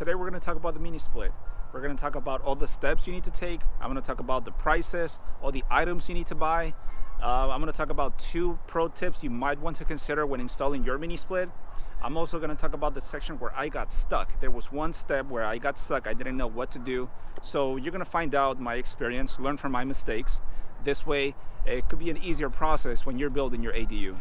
Today we're going to talk about the mini split. We're going to talk about all the steps you need to take. I'm going to talk about the prices, all the items you need to buy. I'm going to talk about 2 pro tips you might want to consider when installing your mini split. I'm also going to talk about the section where I got stuck. There was one step where I got stuck. I didn't know what to do. So you're going to find out my experience, learn from my mistakes. This way, it could be an easier process when you're building your ADU.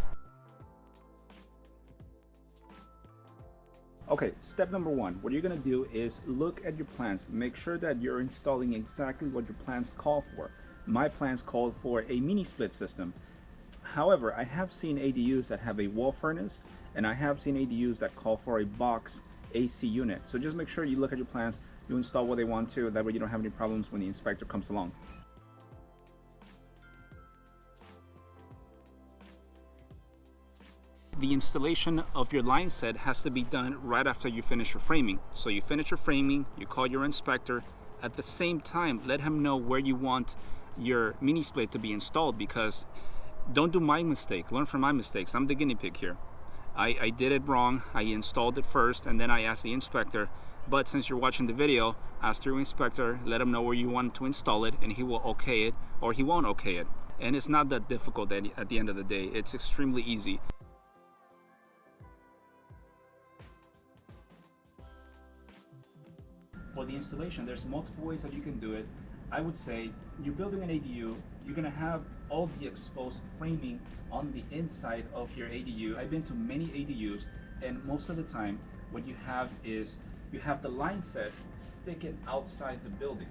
Okay, step number 1, what you're going to do is look at your plans. Make sure that you're installing exactly what your plans call for. My plans called for a mini split system. However, I have seen ADUs that have a wall furnace, and I have seen ADUs that call for a box AC unit. So just make sure you look at your plans, you install what they want to, that way you don't have any problems when the inspector comes along. The installation of your line set has to be done right after you finish your framing. So you finish your framing, you call your inspector. At the same time, let him know where you want your mini split to be installed, because don't do my mistake. Learn from my mistakes. I'm the guinea pig here. I did it wrong. I installed it first and then I asked the inspector. But since you're watching the video, ask your inspector, let him know where you want to install it, and he will okay it or he won't okay it. And it's not that difficult at the end of the day. It's extremely easy. For the installation, there's multiple ways that you can do it. I would say you're building an ADU, you're gonna have all the exposed framing on the inside of your ADU. I've been to many ADUs, and most of the time what you have is you have the line set sticking outside the building.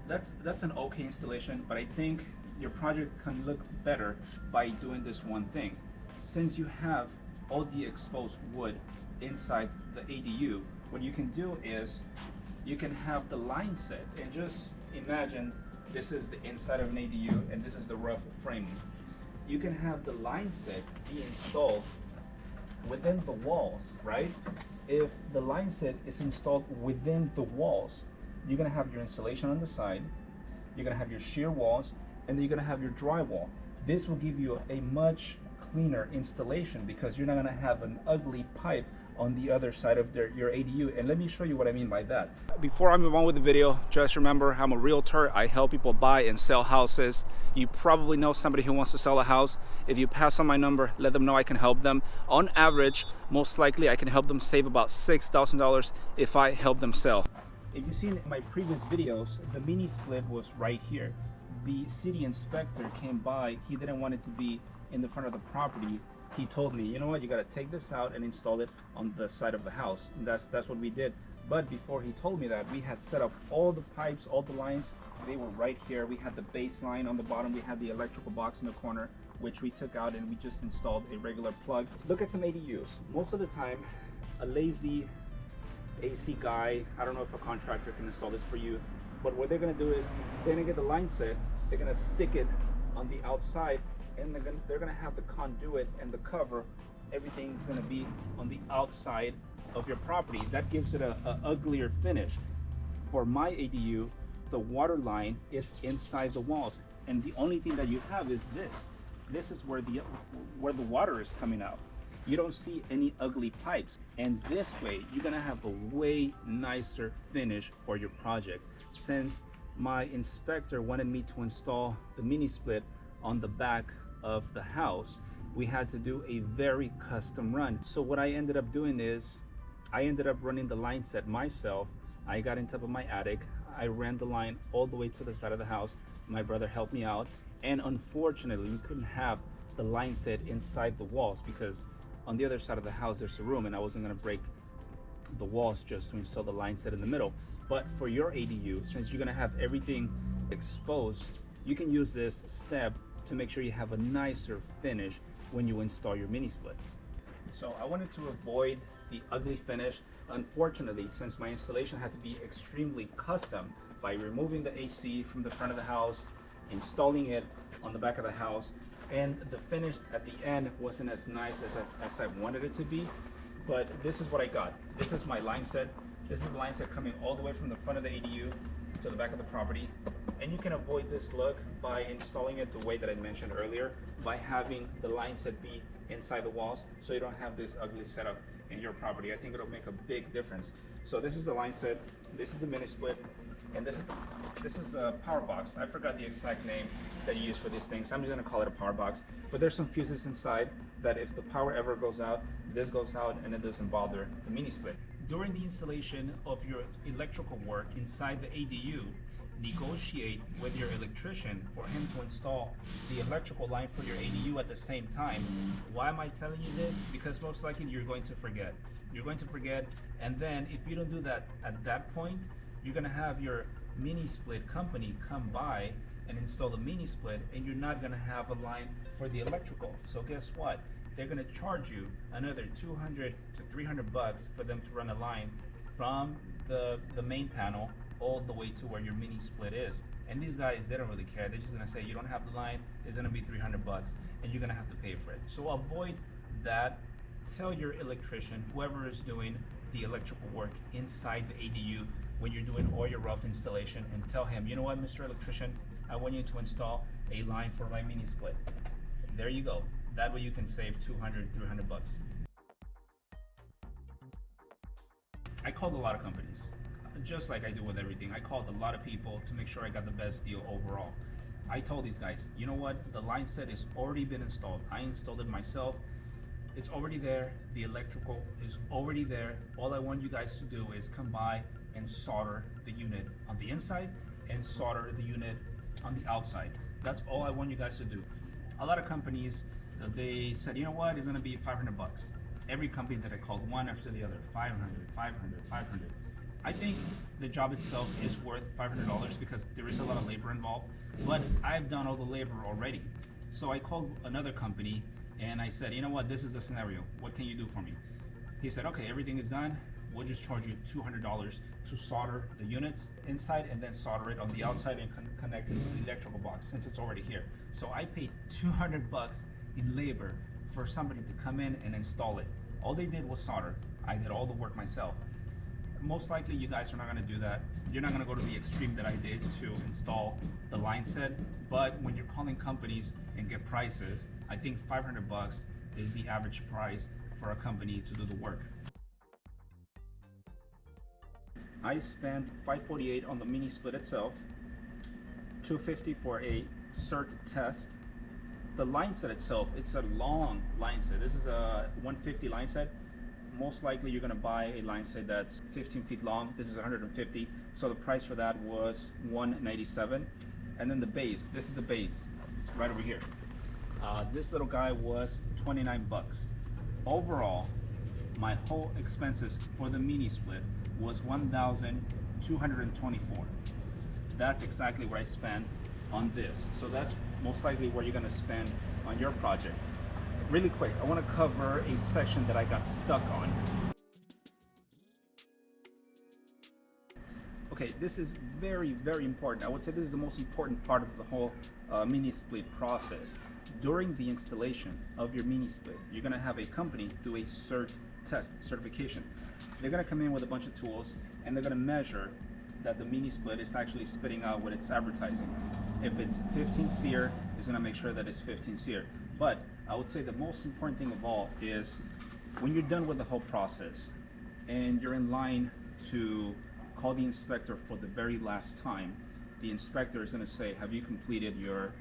That's an okay installation, but I think your project can look better by doing this one thing. Since you have all the exposed wood inside the ADU, what you can do is you can have the line set, and just imagine this is the inside of an ADU and this is the rough framing. You can have the line set be installed within the walls, right? If the line set is installed within the walls, you're gonna have your insulation on the side, you're gonna have your shear walls, and then you're gonna have your drywall. This will give you a much cleaner installation because you're not gonna have an ugly pipe on the other side of your ADU. And let me show you what I mean by that. Before I move on with the video, just remember I'm a realtor. I help people buy and sell houses. You probably know somebody who wants to sell a house. If you pass on my number, let them know I can help them. On average, most likely I can help them save about $6,000 if I help them sell. If you've seen my previous videos, the mini split was right here. The city inspector came by. He didn't want it to be in the front of the property. He told me, you know what, you got to take this out and install it on the side of the house. And that's what we did. But before he told me that, we had set up all the pipes, all the lines. They were right here. We had the base line on the bottom. We had the electrical box in the corner, which we took out, and we just installed a regular plug. Look at some ADUs. Most of the time, a lazy AC guy, I don't know if a contractor can install this for you, but what they're going to do is they're going to get the line set, they're going to stick it on the outside, and they're gonna have the conduit and the cover. Everything's gonna be on the outside of your property. That gives it a uglier finish. For my ADU, the water line is inside the walls, and the only thing that you have is this. This is where the water is coming out. You don't see any ugly pipes, and this way you're gonna have a way nicer finish for your project. Since my inspector wanted me to install the mini split on the back of the house, we had to do a very custom run. So what I ended up doing is I ended up running the line set myself. I got in top of my attic, I ran the line all the way to the side of the house. My brother helped me out, and unfortunately we couldn't have the line set inside the walls because on the other side of the house there's a room, and I wasn't going to break the walls just to install the line set in the middle. But for your ADU, since you're going to have everything exposed, you can use this step to make sure you have a nicer finish when you install your mini split. So I wanted to avoid the ugly finish. Unfortunately, since my installation had to be extremely custom by removing the AC from the front of the house, installing it on the back of the house, and the finish at the end wasn't as nice as I wanted it to be, but this is what I got. This is my line set. This is the line set coming all the way from the front of the ADU to the back of the property. And you can avoid this look by installing it the way that I mentioned earlier, by having the line set be inside the walls, so you don't have this ugly setup. in your property. I think it'll make a big difference. So this is the line set, this is the Minisplit, and this is the power box. I forgot the exact name that you use for these things. I'm just gonna call it a power box. But there's some fuses inside that if the power ever goes out, this goes out and it doesn't bother the Minisplit. During the installation of your electrical work inside the ADU, negotiate with your electrician for him to install the electrical line for your ADU at the same time. Why am I telling you this? Because most likely you're going to forget. You're going to forget, and then if you don't do that at that point, you're gonna have your Minisplit company come by and install the Minisplit, and you're not gonna have a line for the electrical. So guess what? They're gonna charge you another 200 to 300 bucks for them to run a line from the main panel all the way to where your Minisplit is. And these guys, they don't really care. They're just gonna say, you don't have the line, it's gonna be 300 bucks, and you're gonna have to pay for it. So avoid that. Tell your electrician, whoever is doing the electrical work inside the ADU, when you're doing all your rough installation, and tell him, you know what, Mr. Electrician, I want you to install a line for my Minisplit. There you go. That way you can save 200, 300 bucks. I called a lot of companies, just like I do with everything. I called a lot of people to make sure I got the best deal overall. I told these guys, you know what, the line set has already been installed. I installed it myself. It's already there. The electrical is already there. All I want you guys to do is come by and solder the unit on the inside and solder the unit on the outside. That's all I want you guys to do. A lot of companies, they said, you know what, it's gonna be 500 bucks. Every company that I called, one after the other, 500, 500, 500. I think the job itself is worth $500 because there is a lot of labor involved, but I've done all the labor already. So I called another company and I said, you know what, this is the scenario. What can you do for me? He said, okay, everything is done. We'll just charge you $200 to solder the units inside and then solder it on the outside and connect it to the electrical box since it's already here. So I paid 200 bucks in labor for somebody to come in and install it. All they did was solder. I did all the work myself. Most likely you guys are not gonna do that. You're not gonna go to the extreme that I did to install the line set, but when you're calling companies and get prices, I think 500 bucks is the average price for a company to do the work. I spent $548 on the Minisplit itself, $250 for a cert test. The line set itself, it's a long line set. This is a 150 line set. Most likely you're gonna buy a line set that's 15 feet long. This is 150. So the price for that was $197. And then the base, this is the base, right over here. This little guy was 29 bucks. Overall, my whole expenses for the Minisplit was $1,224. That's exactly what I spent on this. So that's most likely what you're gonna spend on your project. Really quick, I wanna cover a section that I got stuck on. Okay, this is very, very important. I would say this is the most important part of the whole Minisplit process. During the installation of your Minisplit, you're gonna have a company do a certification. They're gonna come in with a bunch of tools and they're gonna measure that the Minisplit is actually spitting out what it's advertising. If it's 15 SEER, it's gonna make sure that it's 15 SEER. But I would say the most important thing of all is when you're done with the whole process and you're in line to call the inspector for the very last time, the inspector is gonna say, have you completed your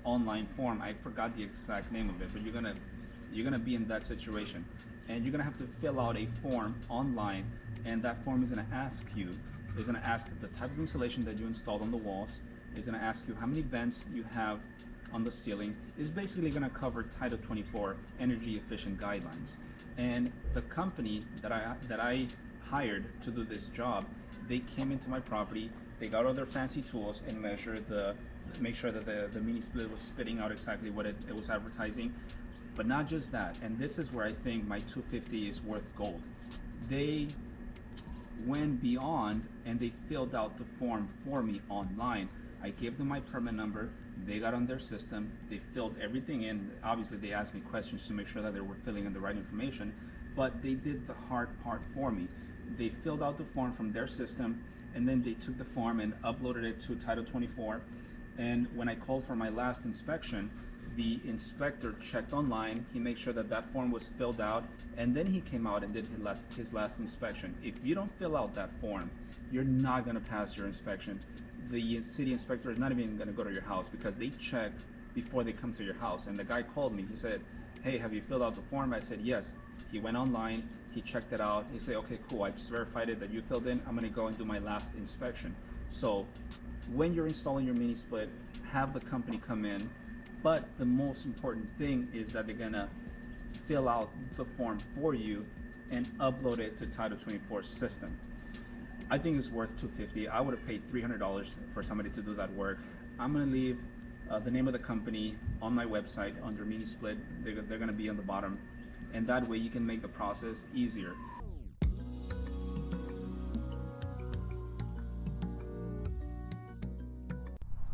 online form? I forgot the exact name of it, but you're gonna be in that situation. And you're gonna have to fill out a form online, and that form is gonna ask the type of insulation that you installed on the walls. It's gonna ask you how many vents you have on the ceiling. It's basically gonna cover Title 24 energy efficient guidelines. And the company that I hired to do this job, they came into my property, they got all their fancy tools and make sure that the Minisplit was spitting out exactly what it was advertising. But not just that, and this is where I think my $250 is worth gold. They went beyond and they filled out the form for me online. I gave them my permit number, they got on their system, they filled everything in. Obviously they asked me questions to make sure that they were filling in the right information, but they did the hard part for me. They filled out the form from their system, and then they took the form and uploaded it to Title 24. And when I called for my last inspection, the inspector checked online, he made sure that that form was filled out, and then he came out and did his last inspection. If you don't fill out that form, you're not going to pass your inspection. The city inspector is not even going to go to your house because they check before they come to your house. And the guy called me, he said, hey, have you filled out the form? I said, yes. He went online, he checked it out, he said, okay, cool, I just verified it that you filled in, I'm going to go and do my last inspection. So when you're installing your mini split, have the company come in, but the most important thing is that they're gonna fill out the form for you and upload it to Title 24 system. I think it's worth $250. I would have paid $300 for somebody to do that work. I'm gonna leave the name of the company on my website under Minisplit. They're gonna be on the bottom, and that way you can make the process easier.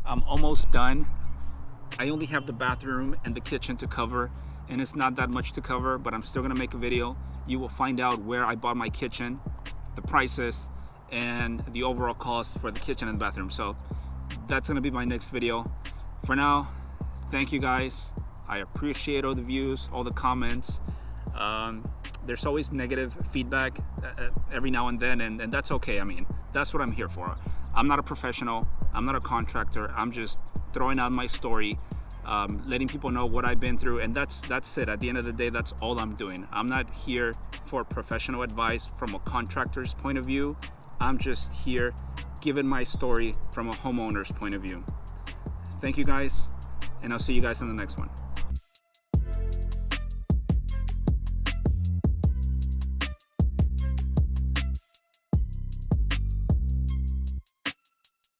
I'm almost done. I only have the bathroom and the kitchen to cover, and it's not that much to cover, but I'm still gonna make a video. You will find out where I bought my kitchen, the prices, and the overall cost for the kitchen and the bathroom. So that's gonna be my next video. For now, thank you guys. I appreciate all the views, all the comments. There's always negative feedback every now and then, and that's okay. I mean, that's what I'm here for. I'm not a professional, I'm not a contractor, I'm just throwing out my story, letting people know what I've been through, and that's it. At the end of the day, that's all I'm doing. I'm not here for professional advice from a contractor's point of view. I'm just here giving my story from a homeowner's point of view. Thank you guys, and I'll see you guys in the next one.